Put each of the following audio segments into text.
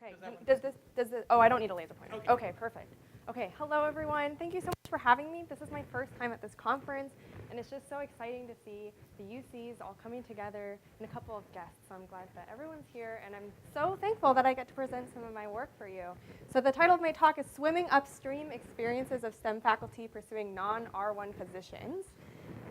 Okay, oh, I don't need a laser pointer. Okay, perfect. Okay, hello everyone. Thank you so much for having me. This is my first time at this conference, and it's just so exciting to see the UCs all coming together and a couple of guests. So I'm glad that everyone's here, and I'm so thankful that I get to present some of my work for you. So the title of my talk is Swimming Upstream, Experiences of STEM Faculty Pursuing Non-R1 Positions.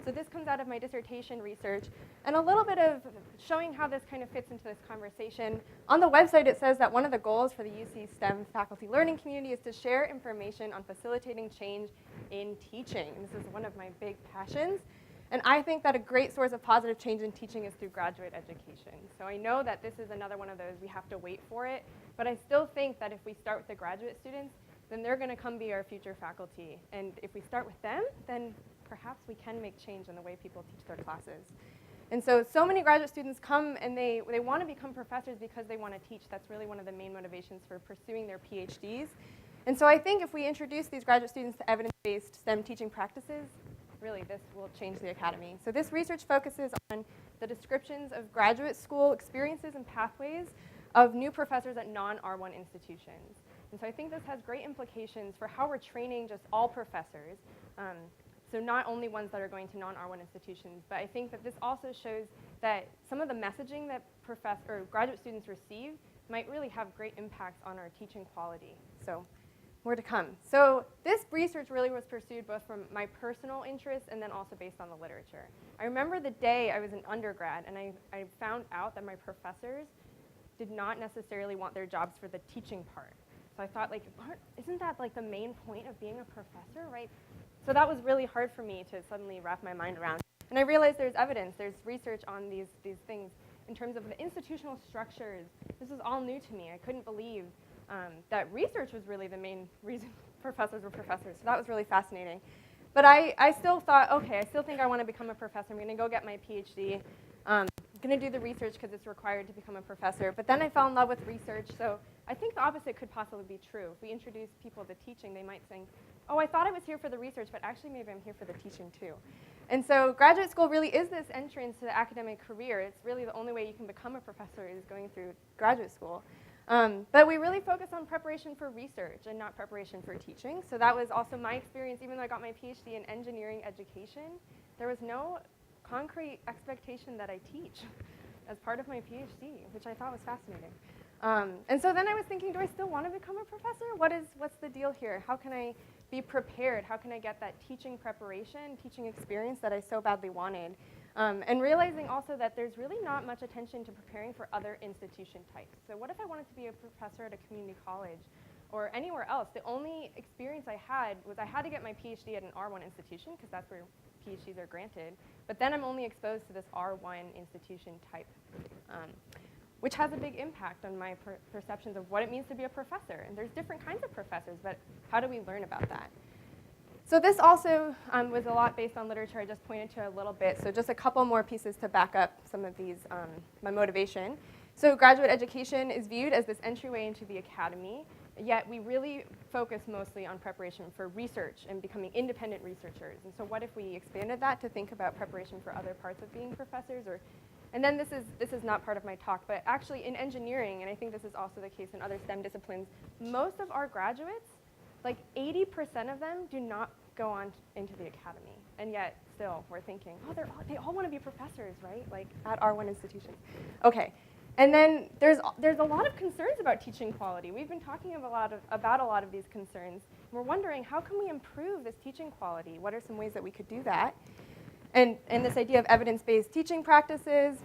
So this comes out of my dissertation research, and a little bit of showing how this kind of fits into this conversation. On the website, it says that one of the goals for the UC STEM faculty learning community is to share information on facilitating change in teaching. This is one of my big passions. And I think that a great source of positive change in teaching is through graduate education. So I know that this is another one of those, we have to wait for it, but I still think that if we start with the graduate students, then they're going to come be our future faculty. And if we start with them, then perhaps we can make change in the way people teach their classes. And so many graduate students come and they want to become professors because they want to teach. That's really one of the main motivations for pursuing their PhDs. And so I think if we introduce these graduate students to evidence-based STEM teaching practices, really this will change the academy. So this research focuses on the descriptions of graduate school experiences and pathways of new professors at non-R1 institutions. And so I think this has great implications for how we're training just all professors. So not only ones that are going to non-R1 institutions, but I think that this also shows that some of the messaging that graduate students receive might really have great impacts on our teaching quality. So more to come. So this research really was pursued both from my personal interest and then also based on the literature. I remember the day I was an undergrad and I found out that my professors did not necessarily want their jobs for the teaching part. So I thought, like, isn't that like the main point of being a professor, right? So that was really hard for me to suddenly wrap my mind around. And I realized there's evidence, there's research on these things in terms of the institutional structures. This was all new to me. I couldn't believe that research was really the main reason professors were professors. So that was really fascinating. But I still thought, okay, I still think I want to become a professor. I'm going to go get my PhD. I'm going to do the research because it's required to become a professor. But then I fell in love with research. So I think the opposite could possibly be true. If we introduce people to teaching, they might think, oh, I thought I was here for the research, but actually maybe I'm here for the teaching too. And so graduate school really is this entrance to the academic career. It's really the only way you can become a professor is going through graduate school. But we really focus on preparation for research and not preparation for teaching. So that was also my experience. Even though I got my PhD in engineering education, there was no concrete expectation that I teach as part of my PhD, which I thought was fascinating. And so then I was thinking, do I still want to become a professor? What's the deal here? How can I be prepared? How can I get that teaching preparation, teaching experience that I so badly wanted? And realizing also that there's really not much attention to preparing for other institution types. So what if I wanted to be a professor at a community college or anywhere else? The only experience I had was I had to get my PhD at an R1 institution because that's where PhDs are granted. But then I'm only exposed to this R1 institution type, which has a big impact on my perceptions of what it means to be a professor. And there's different kinds of professors, but how do we learn about that? So this also was a lot based on literature I just pointed to a little bit. So just a couple more pieces to back up some of these, my motivation. So graduate education is viewed as this entryway into the academy, yet we really focus mostly on preparation for research and becoming independent researchers. And so what if we expanded that to think about preparation for other parts of being professors? And then this is not part of my talk, but actually in engineering, and I think this is also the case in other STEM disciplines, most of our graduates, like 80% of them do not go on into the academy. And yet still we're thinking, oh, they all want to be professors, right? Like at R1 institutions. Okay. And then there's a lot of concerns about teaching quality. We've been talking about a lot of these concerns. We're wondering, how can we improve this teaching quality? What are some ways that we could do that? And this idea of evidence-based teaching practices.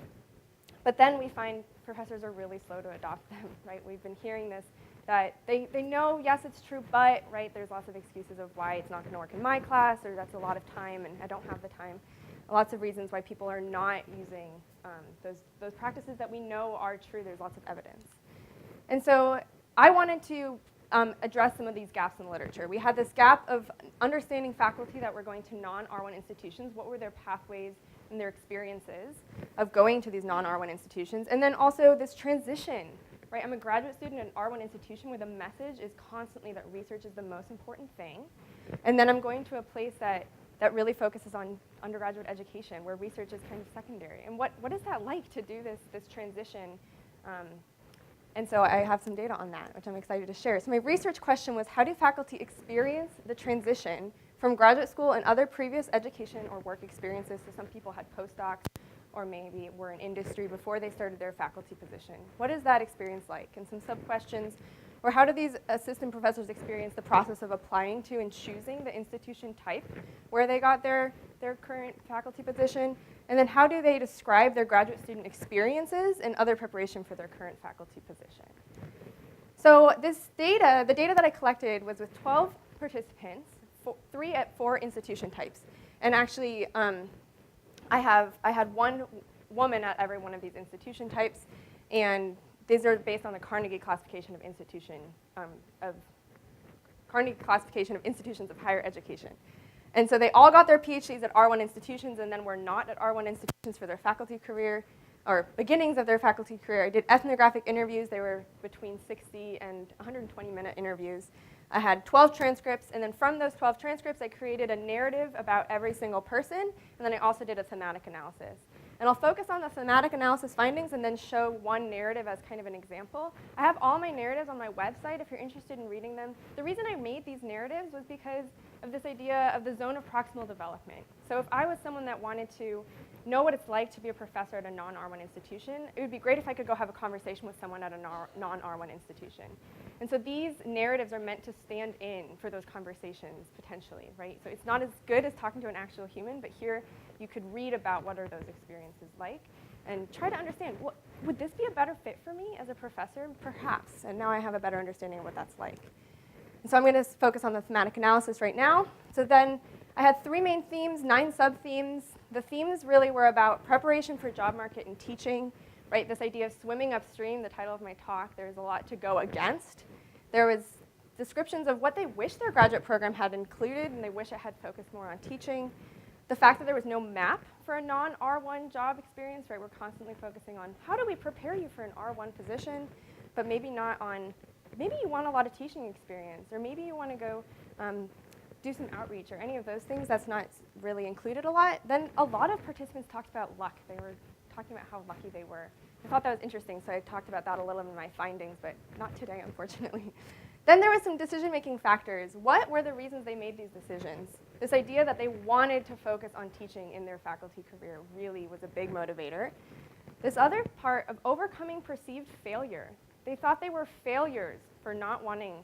But then we find professors are really slow to adopt them, right? We've been hearing this, that they know, yes, it's true, but, right, there's lots of excuses of why it's not going to work in my class, or that's a lot of time, and I don't have the time. Lots of reasons why people are not using those practices that we know are true. There's lots of evidence. And so I wanted to address some of these gaps in the literature. We had this gap of understanding faculty that were going to non-R1 institutions. What were their pathways and their experiences of going to these non-R1 institutions? And then also this transition, right? I'm a graduate student at an R1 institution where the message is constantly that research is the most important thing. And then I'm going to a place that really focuses on undergraduate education, where research is kind of secondary. And what is that like to do this transition And so I have some data on that, which I'm excited to share. So my research question was, how do faculty experience the transition from graduate school and other previous education or work experiences? So some people had postdocs or maybe were in industry before they started their faculty position. What is that experience like? And some sub-questions were, how do these assistant professors experience the process of applying to and choosing the institution type where they got their current faculty position? And then how do they describe their graduate student experiences and other preparation for their current faculty position? So this data, the data that I collected was with 12 participants, 3 at 4 institution types. And actually, I had one woman at every one of these institution types, and these are based on the Carnegie classification of institutions of higher education. And so they all got their PhDs at R1 institutions and then were not at R1 institutions for their faculty career, or beginnings of their faculty career. I did ethnographic interviews. They were between 60 and 120-minute interviews. I had 12 transcripts, and then from those 12 transcripts, I created a narrative about every single person, and then I also did a thematic analysis. And I'll focus on the thematic analysis findings and then show one narrative as kind of an example. I have all my narratives on my website if you're interested in reading them. The reason I made these narratives was because of this idea of the zone of proximal development. So if I was someone that wanted to know what it's like to be a professor at a non-R1 institution, it would be great if I could go have a conversation with someone at a non-R1 institution. And so these narratives are meant to stand in for those conversations, potentially, right? So it's not as good as talking to an actual human, but here you could read about what are those experiences like and try to understand, would this be a better fit for me as a professor? Perhaps, and now I have a better understanding of what that's like. And so I'm going to focus on the thematic analysis right now. So then I had 3 main themes, 9 sub-themes. The themes really were about preparation for job market and teaching, right? This idea of swimming upstream, the title of my talk, there's a lot to go against. There was descriptions of what they wish their graduate program had included, and they wish it had focused more on teaching. The fact that there was no map for a non-R1 job experience, right? We're constantly focusing on how do we prepare you for an R1 position, but maybe not on, maybe you want a lot of teaching experience, or maybe you want to go do some outreach or any of those things. That's not really included a lot. Then a lot of participants talked about luck. They were talking about how lucky they were. I thought that was interesting, so I talked about that a little in my findings, but not today, unfortunately. Then there were some decision-making factors. What were the reasons they made these decisions? This idea that they wanted to focus on teaching in their faculty career really was a big motivator. This other part of overcoming perceived failure. They thought they were failures for not wanting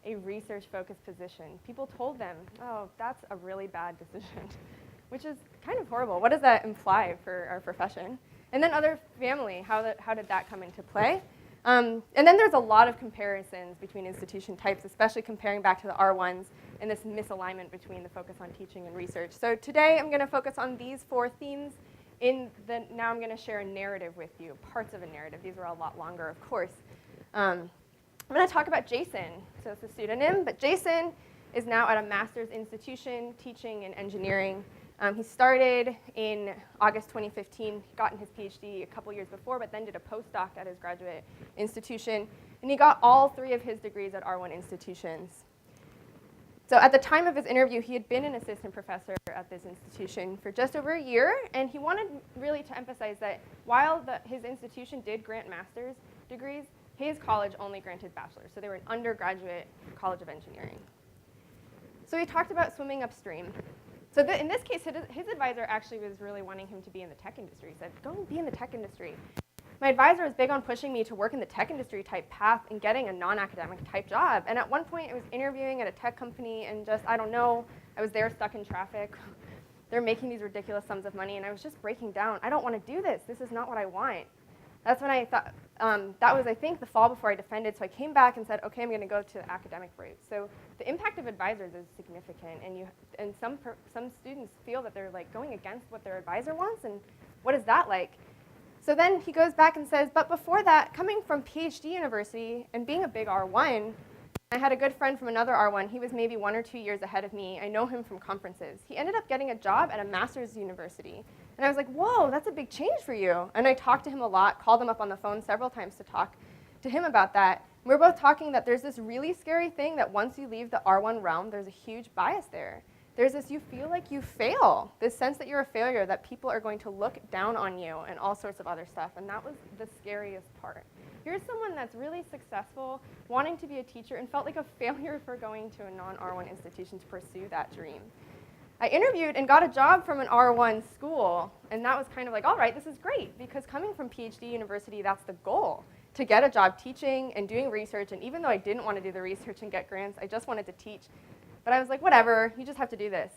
a research-focused position. People told them, oh, that's a really bad decision, which is kind of horrible. What does that imply for our profession? And then other family, how did that come into play? And then there's a lot of comparisons between institution types, especially comparing back to the R1s and this misalignment between the focus on teaching and research. So today I'm going to focus on these 4 themes. Now I'm going to share a narrative with you, parts of a narrative. These are a lot longer, of course. I'm going to talk about Jason. So it's a pseudonym, but Jason is now at a master's institution teaching in engineering. He started in August 2015, he gotten his PhD a couple years before, but then did a postdoc at his graduate institution. And he got all 3 of his degrees at R1 institutions. So at the time of his interview, he had been an assistant professor at this institution for just over a year, and he wanted really to emphasize that while his institution did grant master's degrees, his college only granted bachelor's. So they were an undergraduate college of engineering. So he talked about swimming upstream. So in this case, his advisor actually was really wanting him to be in the tech industry. He said, go and be in the tech industry. My advisor was big on pushing me to work in the tech industry type path and getting a non-academic type job. And at one point, I was interviewing at a tech company and just, I don't know, I was there stuck in traffic. They're making these ridiculous sums of money, and I was just breaking down. I don't want to do this. This is not what I want. That's when I thought, that was, I think, the fall before I defended. So I came back and said, okay, I'm going to go to the academic route. So the impact of advisors is significant. And some students feel that they're like going against what their advisor wants. And what is that like? So then he goes back and says, but before that, coming from PhD university and being a big R1, I had a good friend from another R1. He was maybe 1 or 2 years ahead of me. I know him from conferences. He ended up getting a job at a master's university. And I was like, whoa, that's a big change for you. And I talked to him a lot, called him up on the phone several times to talk to him about that. We were both talking that there's this really scary thing that once you leave the R1 realm, there's a huge bias there. There's this, you feel like you fail, this sense that you're a failure, that people are going to look down on you and all sorts of other stuff. And that was the scariest part. Here's someone that's really successful, wanting to be a teacher, and felt like a failure for going to a non-R1 institution to pursue that dream. I interviewed and got a job from an R1 school, and that was kind of like, all right, this is great, because coming from PhD university, that's the goal, to get a job teaching and doing research, and even though I didn't want to do the research and get grants, I just wanted to teach. But I was like, whatever, you just have to do this.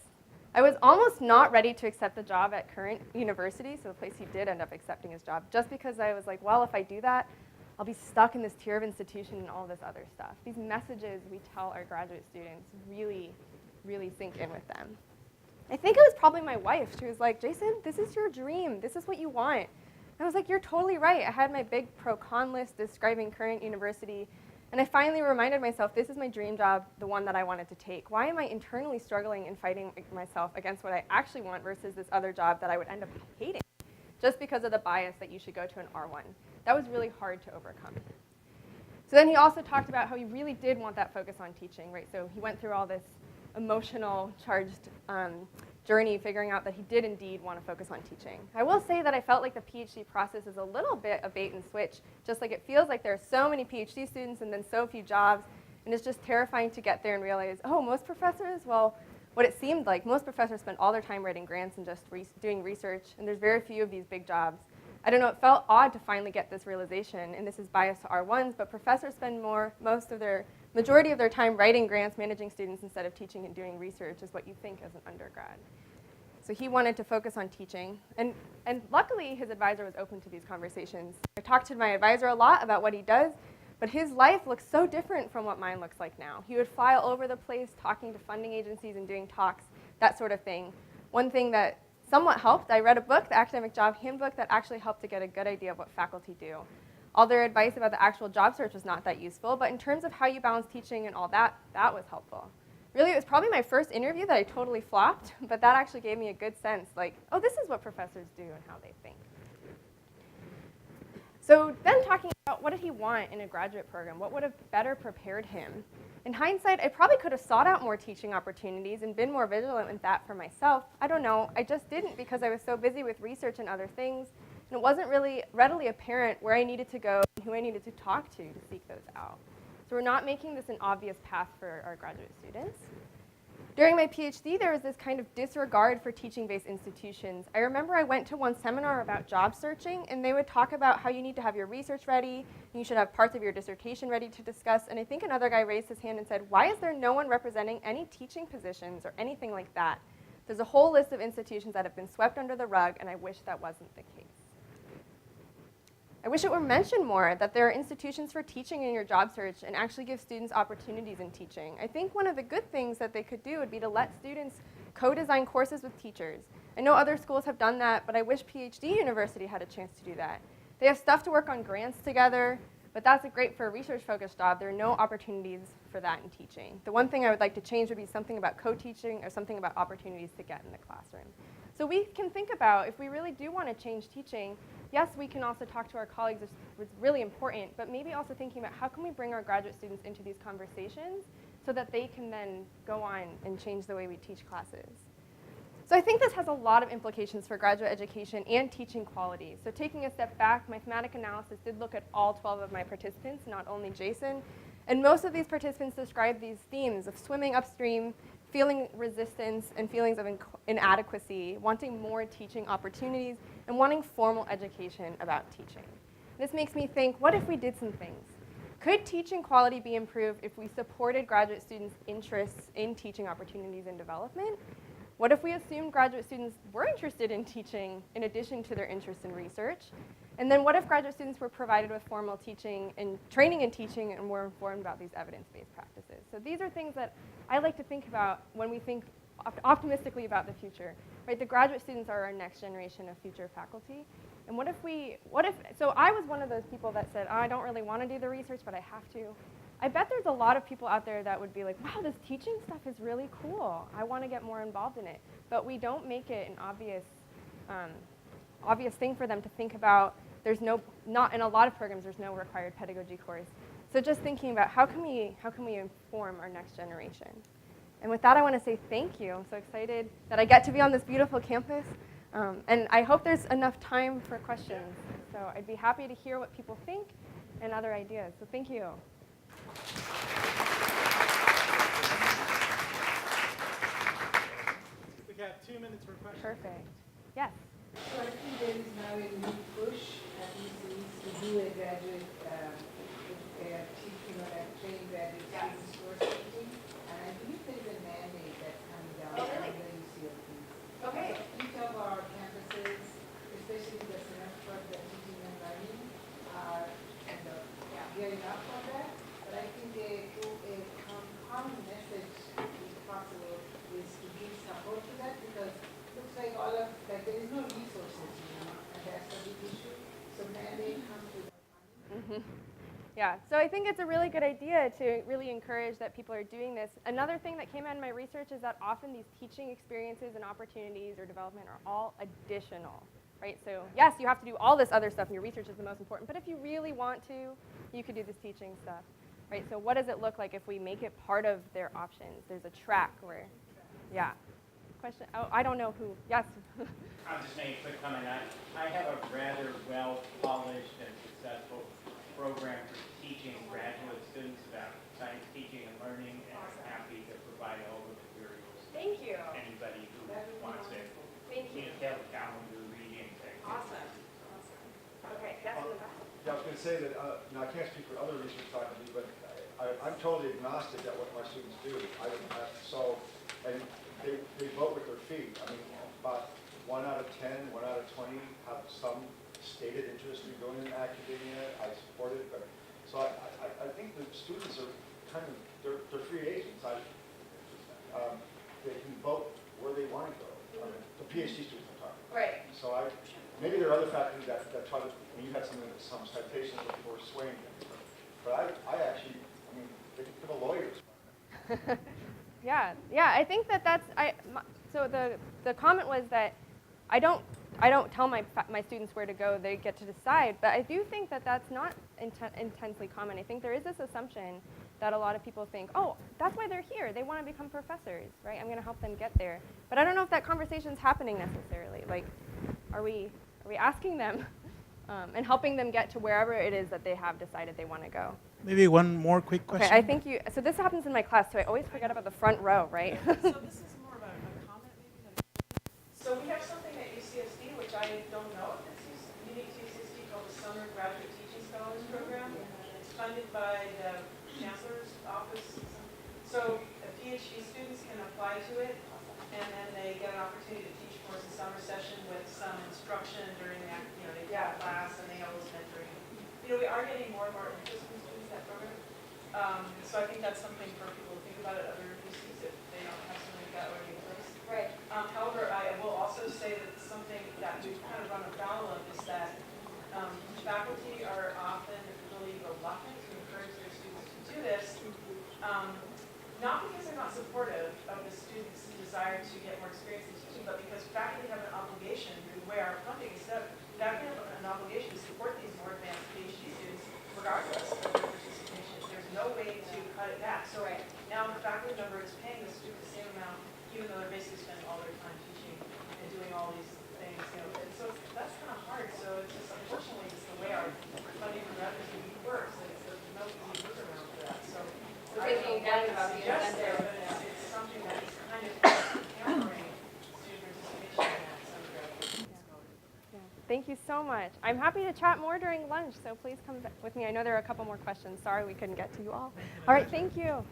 I was almost not ready to accept the job at current university, so the place he did end up accepting his job, just because I was like, well, if I do that, I'll be stuck in this tier of institution and all this other stuff. These messages we tell our graduate students really, really sink in with them. I think it was probably my wife. She was like, Jason, this is your dream. This is what you want. And I was like, you're totally right. I had my big pro-con list describing current university. And I finally reminded myself, this is my dream job, the one that I wanted to take. Why am I internally struggling and fighting myself against what I actually want versus this other job that I would end up hating just because of the bias that you should go to an R1? That was really hard to overcome. So then he also talked about how he really did want that focus on teaching, right? So he went through all this emotional charged journey figuring out that he did indeed want to focus on teaching. I will say that I felt like the PhD process is a little bit a bait and switch, just like it feels like there are so many PhD students and then so few jobs, and it's just terrifying to get there and realize, oh, most professors, well, what it seemed like, most professors spend all their time writing grants and just doing research, and there's very few of these big jobs. I don't know, it felt odd to finally get this realization, and this is biased to R1s, but professors spend majority of their time writing grants, managing students instead of teaching and doing research is what you think as an undergrad. So he wanted to focus on teaching, and luckily his advisor was open to these conversations. I talked to my advisor a lot about what he does, but his life looks so different from what mine looks like now. He would fly all over the place talking to funding agencies and doing talks, that sort of thing. One thing that somewhat helped, I read a book, the Academic Job Handbook, that actually helped to get a good idea of what faculty do. All their advice about the actual job search was not that useful, but in terms of how you balance teaching and all that, that was helpful. Really, it was probably my first interview that I totally flopped, but that actually gave me a good sense, like, oh, this is what professors do and how they think. So then talking about what did he want in a graduate program, what would have better prepared him? In hindsight, I probably could have sought out more teaching opportunities and been more vigilant with that for myself. I don't know, I just didn't because I was so busy with research and other things, and it wasn't really readily apparent where I needed to go and who I needed to talk to seek those out. So we're not making this an obvious path for our graduate students. During my PhD, there was this kind of disregard for teaching-based institutions. I remember I went to one seminar about job searching, and they would talk about how you need to have your research ready, and you should have parts of your dissertation ready to discuss, and I think another guy raised his hand and said, why is there no one representing any teaching positions or anything like that? There's a whole list of institutions that have been swept under the rug, and I wish that wasn't the case. I wish it were mentioned more that there are institutions for teaching in your job search and actually give students opportunities in teaching. I think one of the good things that they could do would be to let students co-design courses with teachers. I know other schools have done that, but I wish PhD University had a chance to do that. They have stuff to work on grants together, but that's great for a research-focused job. There are no opportunities for that in teaching. The one thing I would like to change would be something about co-teaching or something about opportunities to get in the classroom. So we can think about, if we really do want to change teaching, yes, we can also talk to our colleagues, which is really important, but maybe also thinking about how can we bring our graduate students into these conversations so that they can then go on and change the way we teach classes. So I think this has a lot of implications for graduate education and teaching quality. So taking a step back, my thematic analysis did look at all 12 of my participants, not only Jason, and most of these participants described these themes of swimming upstream, feeling resistance and feelings of inadequacy, wanting more teaching opportunities, and wanting formal education about teaching. This makes me think, what if we did some things? Could teaching quality be improved if we supported graduate students' interests in teaching opportunities and development? What if we assumed graduate students were interested in teaching in addition to their interest in research? And then what if graduate students were provided with formal teaching and training in teaching and were informed about these evidence-based practices? So these are things that I like to think about when we think optimistically about the future, right? The graduate students are our next generation of future faculty. And so I was one of those people that said, oh, I don't really want to do the research, but I have to. I bet there's a lot of people out there that would be like, wow, this teaching stuff is really cool. I want to get more involved in it. But we don't make it an obvious thing for them to think about. There's not in a lot of programs, there's no required pedagogy course. So just thinking about how can we inform our next generation? And with that, I want to say thank you. I'm so excited that I get to be on this beautiful campus. And I hope there's enough time for questions. So I'd be happy to hear what people think and other ideas. So thank you. We have 2 minutes for questions. Perfect. Yes. So I think there is now a new push at UCs to do a graduate teaching or train graduate students for teaching. And I believe there is a mandate that's coming down from the UCSDs. Okay. So each of our campuses, especially the centers for the teaching and learning, are kind of gearing up for that. But I think a common message, if possible, is to give support to that, because it looks like there is no resources, and that's a big issue. So mandate comes with money. Yeah, so I think it's a really good idea to really encourage that people are doing this. Another thing that came out in my research is that often these teaching experiences and opportunities or development are all additional, right? So yes, you have to do all this other stuff and your research is the most important, but if you really want to, you could do this teaching stuff, right? So what does it look like if we make it part of their options? There's a track where, yeah. Question, oh, I don't know who, yes. I'll just make a quick comment. I have a rather well-polished and successful program for teaching graduate students about science teaching and learning, and I'm happy to provide all the materials. Thank you. Anybody who wants it. Thank you. You have a calendar reading thing. Awesome. Okay, yes, in the back. Yeah, I was going to say that, now I can't speak for other research faculty, but I'm totally agnostic at what my students do. And they vote with their feet. I mean, about 1 out of 10, 1 out of 20 have some stated interest in going into academia. I support it, but so I think the students are kind of they're free agents. They can vote where they want to go. The PhD students I'm talking about. Right. So maybe there are other faculty that try to. I mean, you had some citations where people were swaying things, but I actually, I mean, they could give a lawyer. Yeah, I think that's, so the comment was that I don't tell my students where to go, they get to decide, but I do think that that's not intensely common. I think there is this assumption that a lot of people think, oh, that's why they're here, they want to become professors, right? I'm going to help them get there. But I don't know if that conversation's happening necessarily. Like, are we asking them and helping them get to wherever it is that they have decided they want to go? Maybe one more quick question. Okay, I think so this happens in my class, so I always forget about the front row, right? So this is more of a comment maybe than so we have something at UCSD, which I don't know if it's unique to UCSD, called the Summer Graduate Teaching Scholars Program. It's funded by the Chancellor's Office. So the PhD students can apply to it, and then they get an opportunity to teach for a summer session with some instruction during that, they get a class and they have those mentoring. We are getting more and more interest from students in that program. So I think that's something for people to think about at other UCs if they don't have something like that already in place. Right. However, I will also say that something that we've kind of run afoul of is that faculty are often really reluctant to encourage their students to do this, not because they're not supportive of the students' desire to get more experience in teaching, but because faculty have an obligation, the way our funding is set up, faculty have an obligation to support these more advanced PhD students regardless of their participation. There's no way to cut it back. So now the faculty member is paying the student the same amount, even though they're basically spending all their time teaching and doing all these things. And so that's kind of hard. So it's just unfortunately just the way our funding and revenue works. There's no easy workaround for that. So I don't know what to suggest there, but it's something that is kind of hampering student participation in that undergraduate scholarship. Thank you so much. I'm happy to chat more during lunch, so please come with me. I know there are a couple more questions. Sorry we couldn't get to you all. All right, thank you.